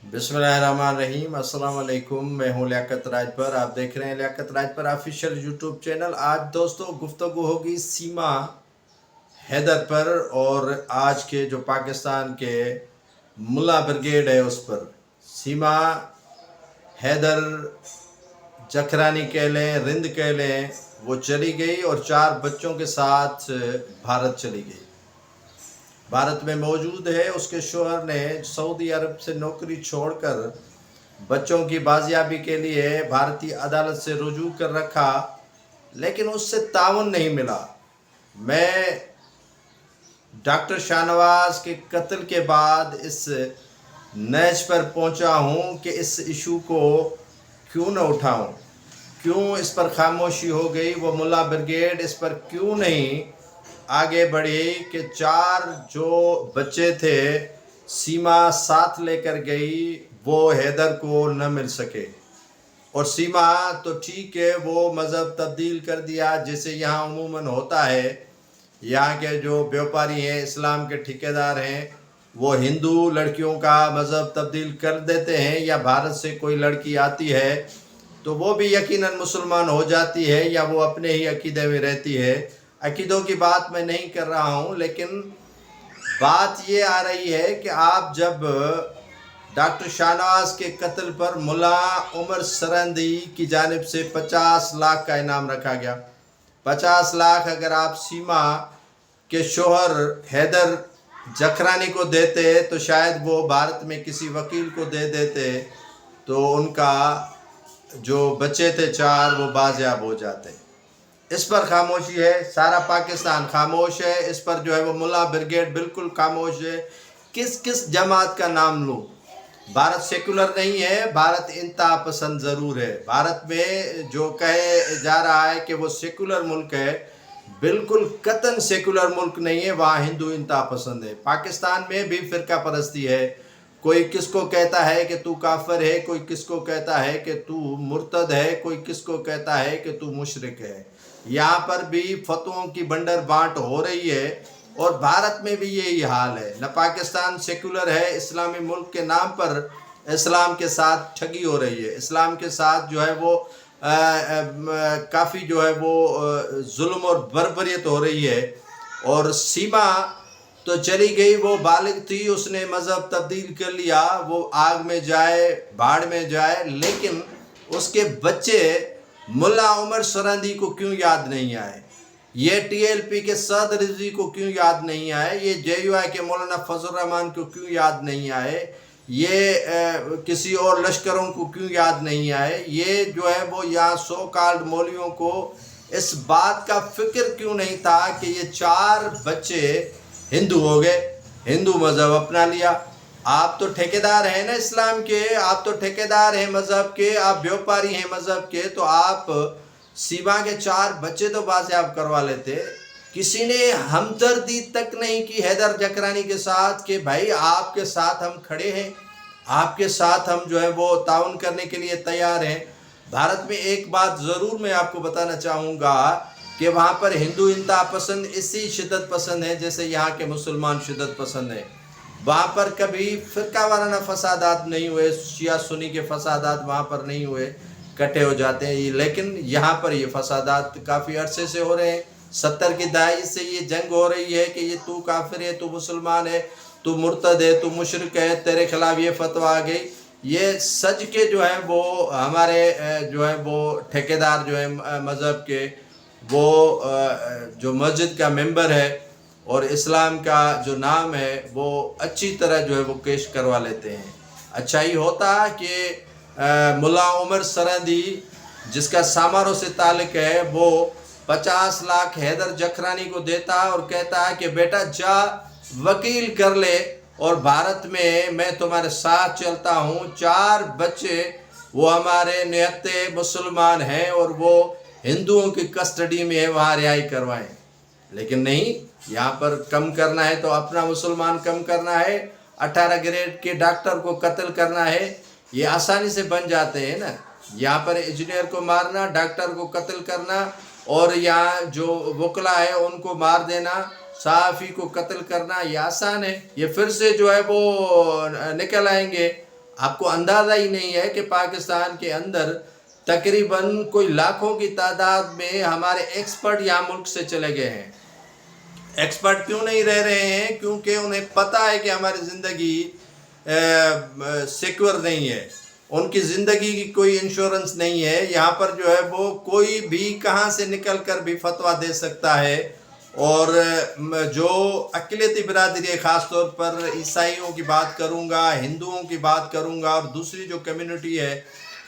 बिस्मिल्लाहिर्रहमानिर्रहीम। अस्सलाम वालेकुम। मैं हूँ लियाकत राजपर। आप देख रहे हैं Liaquat Rajpar official YouTube channel. आज दोस्तों गुफ्तगू होगी सीमा हैदर पर और आज के जो पाकिस्तान के मुल्ला ब्रिगेड है उस पर। सीमा हैदर जखरानी कह लें, रिंद कह लें, वो चली गई और 4 बच्चों के साथ भारत चली गई। भारत में मौजूद है। उसके शोहर ने सऊदी अरब से नौकरी छोड़कर बच्चों की बाजियाबी के लिए भारतीय अदालत से रुजू कर रखा, लेकिन उससे ताउन नहीं मिला। मैं डॉक्टर शाहनवाज के कत्ल के बाद इस नच पर पहुंचा हूं कि इस इशू को क्यों न उठाऊं, क्यों इस पर खामोशी हो गई। वो मुल्ला ब्रिगेड इस पर क्यों नहीं आगे बढ़ी कि 4 जो बच्चे थे सीमा साथ लेकर गई, वो हैदर को न मिल सके। और सीमा तो ठीक है, वो मज़हब तब्दील कर दिया जैसे यहाँ अमूमन होता है। यहाँ के जो व्यापारी हैं, इस्लाम के ठेकेदार हैं, वो हिंदू लड़कियों का मज़हब तब्दील कर देते हैं, या भारत से कोई लड़की आती है तो वो भी यकीनन मुसलमान हो जाती है, या वो अपने ही अकीदे में रहती है। अकीदों की बात मैं नहीं कर रहा हूँ, लेकिन बात ये आ रही है कि आप जब डॉक्टर शाहनवाज के कत्ल पर मुल्ला उमर सरंदी की जानिब से 50 लाख का इनाम रखा गया। 50 लाख अगर आप सीमा के शोहर हैदर जखरानी को देते तो शायद वो भारत में किसी वकील को दे देते, तो उनका जो बच्चे थे 4 वो बाजियाब हो जाते। इस पर खामोशी है, सारा पाकिस्तान खामोश है। इस पर जो है वो मुल्ला ब्रिगेड बिल्कुल खामोश है। किस किस जमात का नाम लूँ? भारत सेकुलर नहीं है, भारत इंतहा पसंद ज़रूर है। भारत में जो कहे जा रहा है कि वो सेकुलर मुल्क है, बिल्कुल कतन सेकुलर मुल्क नहीं है। वहाँ हिंदू इंतहा पसंद है। पाकिस्तान में भी फ़िरका परस्ती है। कोई किसको कहता है कि तू काफिर है, कोई किसको कहता है कि तू मुर्तद है, कोई किसको कहता है कि तू मुशरिक है। यहाँ पर भी फतवों की बंडर बांट हो रही है और भारत में भी यही हाल है। न पाकिस्तान सेकुलर है, इस्लामी मुल्क के नाम पर इस्लाम के साथ ठगी हो रही है। इस्लाम के साथ जो है वो काफ़ी जो है वो जुल्म और बर्बरियत हो रही है। और सीमा तो चली गई, वो बालिग थी, उसने मज़हब तब्दील कर लिया, वो आग में जाए भाड़ में जाए, लेकिन उसके बच्चे मुल्ला उमर सरंदी को क्यों याद नहीं आए? ये टीएलपी के सद रिजवी को क्यों याद नहीं आए? ये जेयूआई के मौलाना फजल रहमान को क्यों याद नहीं आए? ये किसी और लश्करों को क्यों याद नहीं आए? ये जो है वो यहाँ सो कॉल्ड मौलवियों को इस बात का फिक्र क्यों नहीं था कि ये 4 बच्चे हिंदू हो गए, हिंदू मज़हब अपना लिया। आप तो ठेकेदार हैं ना इस्लाम के, आप तो ठेकेदार हैं मज़हब के, आप व्यापारी हैं मज़हब के, तो आप सीमा के 4 बच्चे तो बाजियाब करवा लेते। किसी ने हमदर्दी तक नहीं की हैदर जकरानी के साथ कि भाई आपके साथ हम खड़े हैं, आपके साथ हम जो है वो ताउन करने के लिए तैयार हैं। भारत में एक बात ज़रूर मैं आपको बताना चाहूँगा कि वहाँ पर हिंदू इंतहा पसंद इसी शिद्दत पसंद है जैसे यहाँ के मुसलमान शिद्दत पसंद है। वहाँ पर कभी फ़िरका वाराना फसादात नहीं हुए, शिया सुन्नी के फसादात वहाँ पर नहीं हुए, इकट्ठे हो जाते हैं। लेकिन यहाँ पर ये फसादात काफ़ी अरसे से हो रहे हैं। 70 की दहाई से ये जंग हो रही है कि ये तू काफिर है, तू मुसलमान है, तू मुर्तद है, तू मुशरिक है, तेरे खिलाफ ये फतवा आ गई। ये सज के जो है वो हमारे जो है वो ठेकेदार जो है मज़हब के, वो जो मस्जिद का मेंबर है और इस्लाम का जो नाम है वो अच्छी तरह जो है वो पेश करवा लेते हैं। अच्छा ही होता कि मुल्ला उमर सरंदी जिसका समारोह से ताल्लुक़ है वो 50 लाख हैदर जखरानी को देता और कहता है कि बेटा जा वकील कर ले और भारत में मैं तुम्हारे साथ चलता हूँ। 4 बच्चे वो हमारे निहत्ते मुसलमान हैं और वो हिंदुओं की कस्टडी में है, वहाँ रिहाई करवाएं। लेकिन नहीं, यहाँ पर कम करना है तो अपना मुसलमान कम करना है, 18 ग्रेड के डॉक्टर को कत्ल करना है, ये आसानी से बन जाते हैं ना। यहाँ पर इंजीनियर को मारना, डॉक्टर को कत्ल करना, और यहाँ जो वकला है उनको मार देना, सहाफ़ी को कत्ल करना, ये आसान है। ये फिर से जो है वो निकल आएंगे। آپ کو اندازہ ہی نہیں ہے کہ پاکستان کے اندر تقریباً کوئی لاکھوں کی تعداد میں ہمارے ایکسپرٹ یہاں ملک سے چلے گئے ہیں۔ ایکسپرٹ کیوں نہیں رہ رہے ہیں؟ کیونکہ انہیں پتہ ہے کہ ہماری زندگی سیکور نہیں ہے، ان کی زندگی کی کوئی انشورنس نہیں ہے۔ یہاں پر جو ہے وہ کوئی بھی کہاں سے نکل کر بھی فتویٰ دے سکتا ہے، اور جو اقلیتی برادری ہے، خاص طور پر عیسائیوں کی بات کروں گا، ہندوؤں کی بات کروں گا، اور دوسری جو کمیونٹی ہے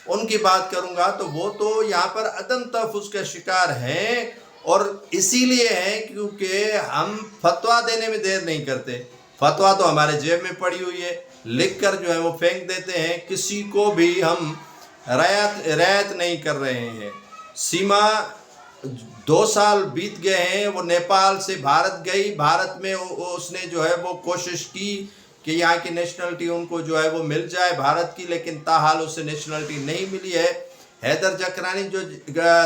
ان کی بات کروں گا، تو وہ تو یہاں پر عدم تحفظ کا شکار ہیں، اور اسی لیے ہیں کیونکہ ہم فتویٰ دینے میں دیر نہیں کرتے۔ فتویٰ تو ہمارے جیب میں پڑی ہوئی ہے، لکھ کر جو ہے وہ پھینک دیتے ہیں، کسی کو بھی ہم رعایت نہیں کر رہے ہیں۔ سیما 2 سال بیت گئے ہیں، وہ نیپال سے بھارت گئی، بھارت میں اس نے جو ہے وہ کوشش کی کہ یہاں کی نیشنلٹی ان کو جو ہے وہ مل جائے بھارت کی، لیکن تاحال اسے نیشنلٹی نہیں ملی ہے۔ حیدر جکرانی جو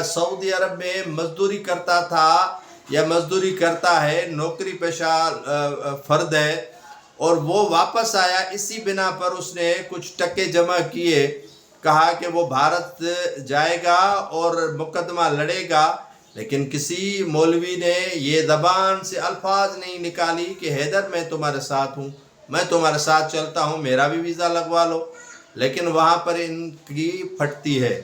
سعودی عرب میں مزدوری کرتا تھا یا مزدوری کرتا ہے، نوکری پیشہ فرد ہے، اور وہ واپس آیا، اسی بنا پر اس نے کچھ ٹکے جمع کیے، کہا کہ وہ بھارت جائے گا اور مقدمہ لڑے گا، لیکن کسی مولوی نے یہ زبان سے الفاظ نہیں نکالی کہ حیدر میں تمہارے ساتھ ہوں، میں تمہارے ساتھ چلتا ہوں، میرا بھی ویزا لگوا لو۔ لیکن وہاں پر ان کی پھٹتی ہے،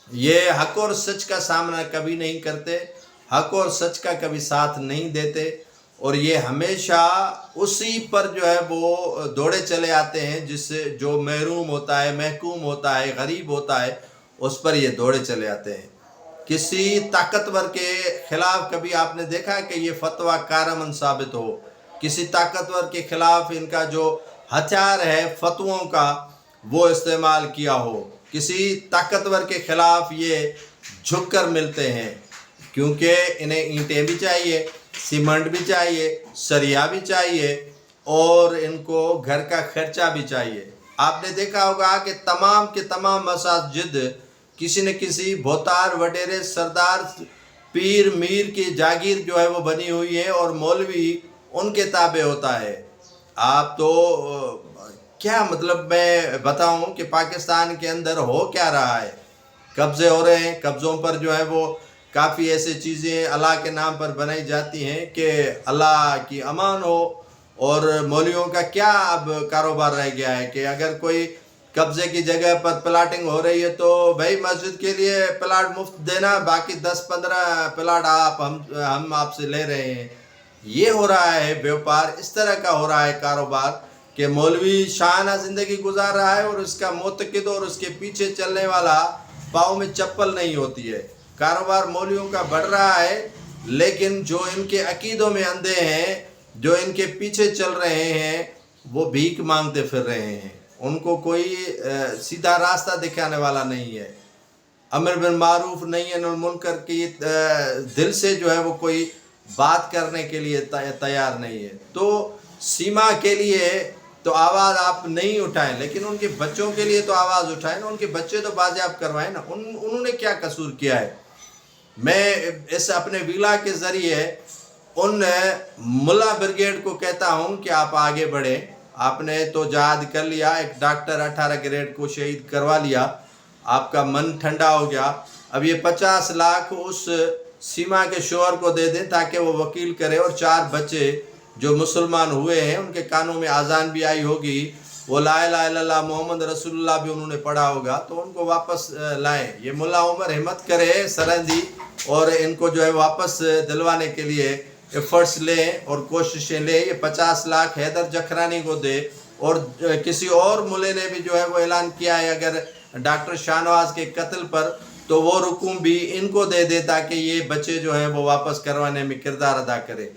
یہ حق اور سچ کا سامنا کبھی نہیں کرتے، حق اور سچ کا کبھی ساتھ نہیں دیتے، اور یہ ہمیشہ اسی پر جو ہے وہ دوڑے چلے آتے ہیں، جس سے جو محروم ہوتا ہے، محکوم ہوتا ہے، غریب ہوتا ہے، اس پر یہ دوڑے چلے آتے ہیں۔ کسی طاقتور کے خلاف کبھی آپ نے دیکھا کہ یہ فتویٰ کارآمد ثابت ہو؟ کسی طاقتور کے خلاف ان کا جو ہتھیار ہے فتووں کا وہ استعمال کیا ہو؟ کسی طاقتور کے خلاف یہ جھک کر ملتے ہیں، کیونکہ انہیں اینٹیں بھی چاہیے، سیمنٹ بھی چاہیے، سریا بھی چاہیے، اور ان کو گھر کا خرچہ بھی چاہیے۔ آپ نے دیکھا ہوگا کہ تمام کے تمام مساجد کسی نہ کسی بھوتار وڈیرے سردار پیر میر کی جاگیر جو ہے وہ بنی ہوئی ہے، اور مولوی ان کے تابع ہوتا ہے۔ آپ تو کیا مطلب میں بتاؤں کہ پاکستان کے اندر ہو کیا رہا ہے؟ قبضے ہو رہے ہیں، قبضوں پر جو ہے وہ کافی ایسے چیزیں اللہ کے نام پر بنائی جاتی ہیں کہ اللہ کی امان ہو، اور مولویوں کا کیا اب کاروبار رہ گیا ہے کہ اگر کوئی قبضے کی جگہ پر پلاٹنگ ہو رہی ہے تو بھائی مسجد کے لیے پلاٹ مفت دینا، باقی 10-15 پلاٹ ہم آپ سے لے رہے ہیں۔ یہ ہو رہا ہے بیوپار، اس طرح کا ہو رہا ہے کاروبار کہ مولوی شاہانہ زندگی گزار رہا ہے، اور اس کا معتقد اور اس کے پیچھے چلنے والا پاؤں میں چپل نہیں ہوتی ہے۔ کاروبار مولویوں کا بڑھ رہا ہے، لیکن جو ان کے عقیدوں میں اندھے ہیں، جو ان کے پیچھے چل رہے ہیں، وہ بھیک مانگتے پھر رہے ہیں، ان کو کوئی سیدھا راستہ دکھانے والا نہیں ہے، امر بالمعروف نہی عن المنکر کی دل سے جو ہے وہ کوئی بات کرنے کے لیے تیار نہیں ہے۔ تو سیما کے لیے تو آواز آپ نہیں اٹھائیں، لیکن ان کے بچوں کے لیے تو آواز اٹھائیں نا، ان کے بچے تو بازیاب کروائیں نا، انہوں نے کیا قصور کیا ہے؟ میں اس اپنے ویلا کے ذریعے ان ملا بریگیڈ کو کہتا ہوں کہ آپ آگے بڑھیں، آپ نے تو جہاد کر لیا، ایک ڈاکٹر 18 گریڈ کو شہید کروا لیا، آپ کا من ٹھنڈا ہو گیا، اب یہ 50 لاکھ اس سیما کے شوہر کو دے دیں تاکہ وہ وکیل کرے، اور 4 بچے جو مسلمان ہوئے ہیں ان کے کانوں میں آذان بھی آئی ہوگی، وہ لا الہ الا اللہ محمد رسول اللہ بھی انہوں نے پڑھا ہوگا، تو ان کو واپس لائیں۔ یہ ملا عمر ہمت کرے سرحدی، اور ان کو جو ہے واپس دلوانے کے لیے ایفرٹس لیں اور کوششیں لیں۔ یہ 50 لاکھ حیدر جکرانی کو دے، اور کسی اور ملے نے بھی جو ہے وہ اعلان کیا ہے اگر ڈاکٹر شاہ نواز کے قتل پر، تو وہ رقوم بھی ان کو دے دے تاکہ یہ بچے جو ہیں وہ واپس کروانے میں کردار ادا کرے۔